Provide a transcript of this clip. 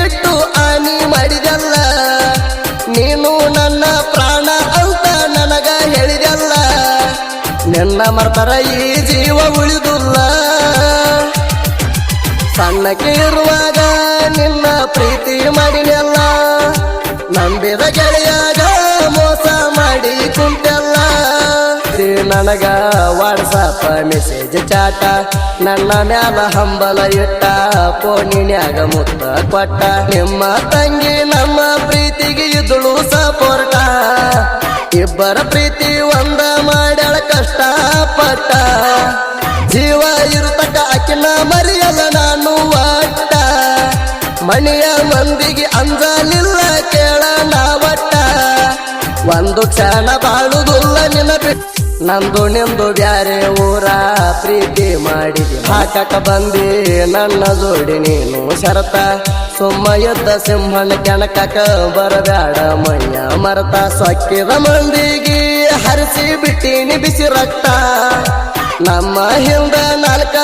ಇಟ್ಟು ಆನಿ ಮಾಡಿದಲ್ಲ, ನೀನು ನನ್ನ ಪ್ರಾಣ ಅಂತ ನನಗ ಹೇಳಿದಲ್ಲ, ನಿನ್ನ ಮರ್ತರ ಈ ಜೀವ ಉಳಿದುಲ್ಲ. ಸಣ್ಣಕ್ಕೆ ಇರುವಾಗ ನಿನ್ನ ಪ್ರೀತಿ ಮಾಡಿನೆಲ್ಲ, ನಂಬಿದ ಗೆಳೆಯಾಗ ಮೋಸ ಮಾಡಿ ಕುಂತೆಲ್ಲ. ನನಗ ವಾಟ್ಸಪ್ ಮೆಸೇಜ್ ಚಾಟ, ನನ್ನ ಮ್ಯಾಲ ಹಂಬಲ ಇಟ್ಟ, ಫೋನಿನ್ಯಾಗ ಮುತ್ತ ಕೊಟ್ಟ. ನಿಮ್ಮ ತಂಗಿ ನಮ್ಮ ಪ್ರೀತಿಗೆ ಇದುಳು ಸಪೋರ್ಟ, ಇಬ್ಬರ ಪ್ರೀತಿ ಒಂದ ಮಾಡ್ಯಾಳ ಕಷ್ಟಪಟ್ಟ. ಜೀವ ಇರುತಕ್ಕ ಆಕಿನ ಮರೆಯಲ್ಲ ನಾನು ಒಟ್ಟ, ಮಣಿಯ ಮಂದಿಗೆ ಅಂಜಲಿಲ್ಲ ಕೇಳ ನಾವಟ್ಟ. ಒಂದು ಕ್ಷಣ ಬಾಳುದುಲ್ಲ ನಿನ್ನ ನಂದು ನಿಂದು ಬ್ಯಾರೆ ಊರ ಪ್ರೀತಿ ಮಾಡಿದೆ, ಹಾಕಕ ಬಂದಿ ನನ್ನ ಜೋಡಿ ನೀನು ಶರತ. ಸುಮ್ಮ ಎದ್ದ ಸಿಂಹನ ಕೆಣಕಕ ಬರಬ್ಯಾಡ ಮೈಯ ಮರತ. ಸೊಕ್ಕಿದ ಮಂದಿಗೆ ಹರಿಸಿ ಬಿಟ್ಟಿನಿ ಬಿಸಿ ರಕ್ತ, ನಮ್ಮ ಹಿಂದ ನಾಲ್ಕ